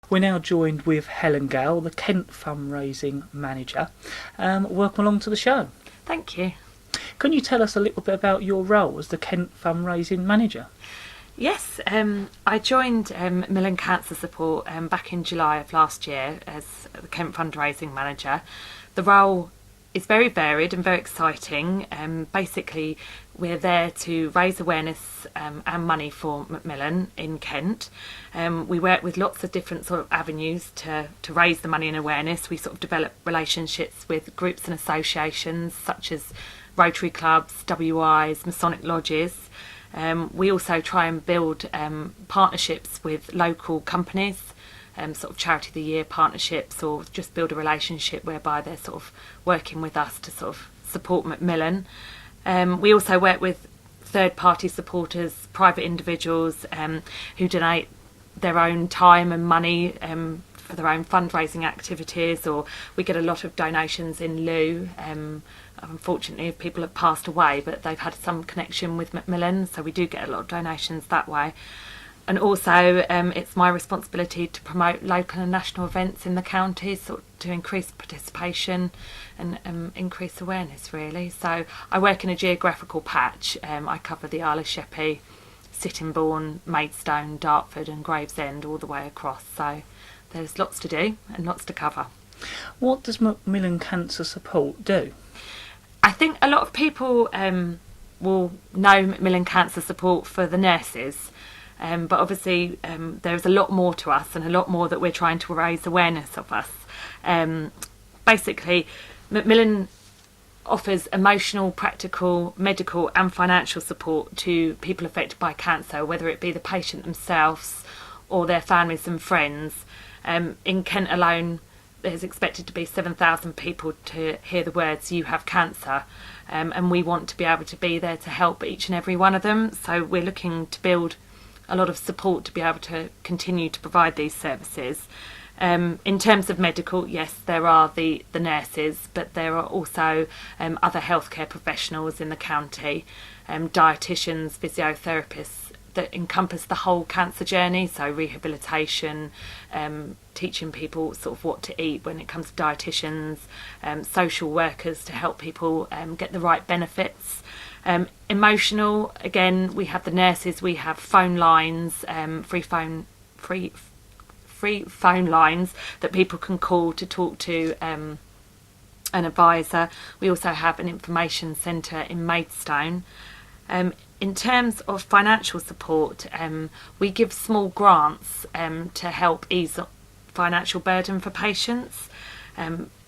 We're now joined with Helene Gawel, the Kent Fundraising Manager. Welcome along to the show. Thank you. Can you tell us a little bit about your role as the Kent Fundraising Manager? Yes, I joined Macmillan Cancer Support back in July of last year as the Kent Fundraising Manager. The role is very varied and very exciting. Basically, we're there to raise awareness and money for Macmillan in Kent. We work with lots of different sort of avenues to raise the money and awareness. We sort of develop relationships with groups and associations such as Rotary clubs, WIs, Masonic lodges. We also try and build partnerships with local companies, sort of Charity of the Year partnerships, or just build a relationship whereby they're sort of working with us to sort of support Macmillan. We also work with third-party supporters, private individuals who donate their own time and money for their own fundraising activities, or we get a lot of donations in lieu. Unfortunately, people have passed away, but they've had some connection with Macmillan, so we do get a lot of donations that way. And also, it's my responsibility to promote local and national events in the county, so to increase participation and increase awareness, really. So I work in a geographical patch. I cover the Isle of Sheppey, Sittingbourne, Maidstone, Dartford and Gravesend all the way across. So there's lots to do and lots to cover. What does Macmillan Cancer Support do? I think a lot of people will know Macmillan Cancer Support for the nurses. But obviously there's a lot more to us and a lot more that we're trying to raise awareness of us. Basically, Macmillan offers emotional, practical, medical and financial support to people affected by cancer, whether it be the patient themselves or their families and friends. In Kent alone, there's expected to be 7,000 people to hear the words "you have cancer," and we want to be able to be there to help each and every one of them. So we're looking to build a lot of support to be able to continue to provide these services. In terms of medical, yes, there are the nurses, but there are also other healthcare professionals in the county, dietitians, physiotherapists that encompass the whole cancer journey, so rehabilitation, teaching people sort of what to eat when it comes to dietitians, social workers to help people get the right benefits. Emotional, again, we have the nurses, we have phone lines, free phone lines that people can call to talk to an advisor. We also have an information centre in Maidstone. In terms of financial support, we give small grants to help ease financial burden for patients.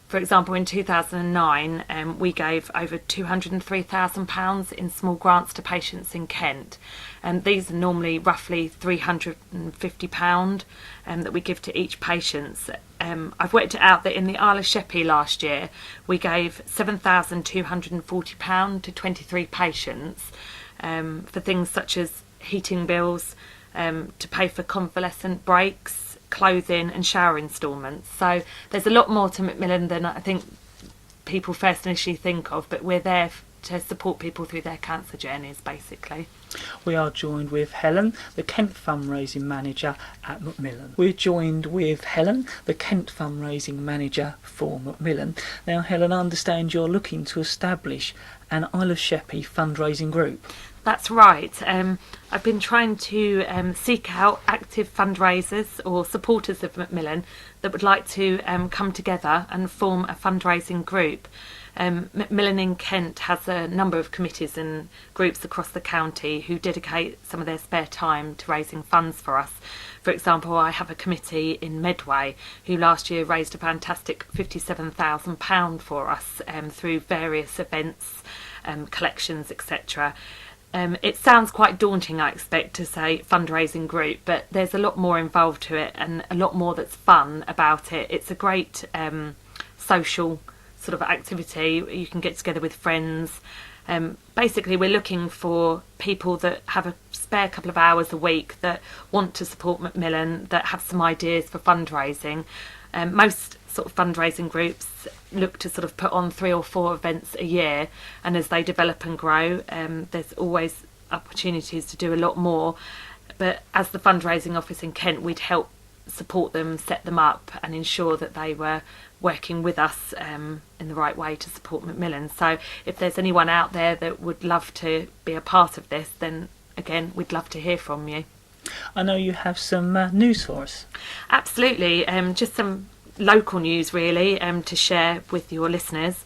For example, in 2009, we gave over £203,000 in small grants to patients in Kent. And these are normally roughly £350 that we give to each patient. I've worked it out that in the Isle of Sheppey last year, we gave £7,240 to 23 patients for things such as heating bills, to pay for convalescent breaks, clothing and shower instalments. So there's a lot more to Macmillan than I think people first initially think of, but we're there to support people through their cancer journeys, basically. We are joined with Helen, the Kent Fundraising Manager at Macmillan. We're joined with Helen, the Kent Fundraising Manager for Macmillan. Now, Helen, I understand you're looking to establish an Isle of Sheppey fundraising group. That's right. I've been trying to seek out active fundraisers or supporters of Macmillan that would like to come together and form a fundraising group. Macmillan in Kent has a number of committees and groups across the county who dedicate some of their spare time to raising funds for us. For example, I have a committee in Medway who last year raised a fantastic £57,000 for us through various events, collections, etc. It sounds quite daunting, I expect, to say fundraising group, but there's a lot more involved to it and a lot more that's fun about it. It's a great social sort of activity. You can get together with friends. Basically, we're looking for people that have a spare couple of hours a week that want to support Macmillan, that have some ideas for fundraising. Most sort of fundraising groups look to sort of put on 3 or 4 events a year, and as they develop and grow, there's always opportunities to do a lot more. But as the fundraising office in Kent, we'd help support them, set them up, and ensure that they were working with us in the right way to support Macmillan. So if there's anyone out there that would love to be a part of this, then again, we'd love to hear from you. I know you have some news for us. Absolutely, just some local news really to share with your listeners.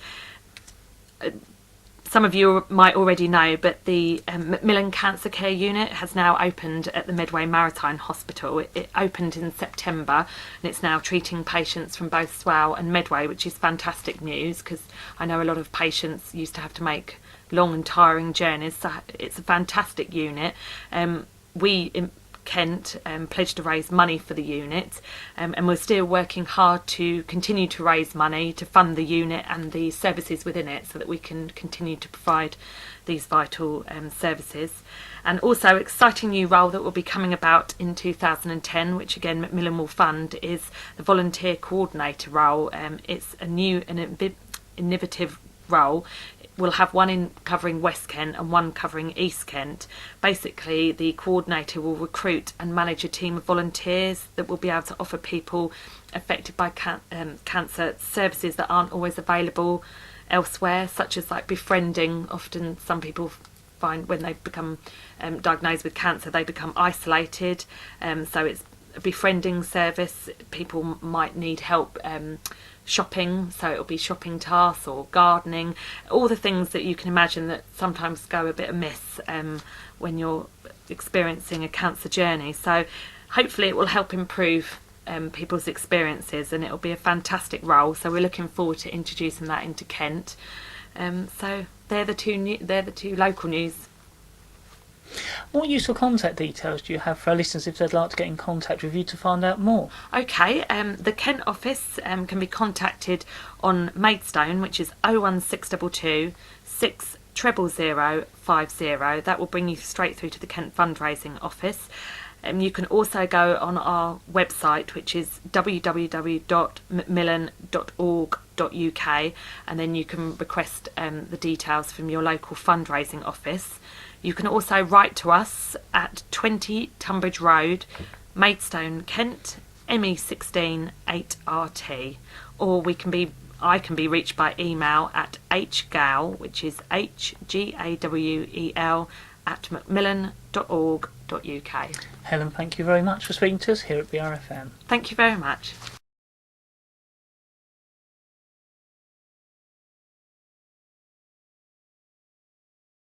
Some of you might already know, but the Macmillan Cancer Care Unit has now opened at the Medway Maritime Hospital. It opened in September, and it's now treating patients from both Swale and Medway, which is fantastic news, because I know a lot of patients used to have to make long and tiring journeys, so it's a fantastic unit. We in Kent pledged to raise money for the unit, and we're still working hard to continue to raise money to fund the unit and the services within it, so that we can continue to provide these vital services. And also, exciting new role that will be coming about in 2010, which again Macmillan will fund, is the volunteer coordinator role. It's a new and innovative role. We'll have one in covering West Kent and one covering East Kent. Basically, the coordinator will recruit and manage a team of volunteers that will be able to offer people affected by cancer services that aren't always available elsewhere, such as like befriending. Often some people find when they become diagnosed with cancer, they become isolated. So it's a befriending service. People might need help shopping, so it'll be shopping tasks or gardening, all the things that you can imagine that sometimes go a bit amiss when you're experiencing a cancer journey. So hopefully it will help improve people's experiences, and it'll be a fantastic role. So we're looking forward to introducing that into Kent. So they're the two local news. What useful contact details do you have for our listeners if they'd like to get in contact with you to find out more? Okay, the Kent office can be contacted on Maidstone, which is 01622 600050. That will bring you straight through to the Kent fundraising office. You can also go on our website, which is www.macmillan.org.uk, and then you can request the details from your local fundraising office. You can also write to us at 20 Tunbridge Road, Maidstone, Kent, ME16 8RT, or I can be reached by email at hgawel, which is HGAWEL @macmillan.org.uk. Helen, thank you very much for speaking to us here at BRFM. Thank you very much.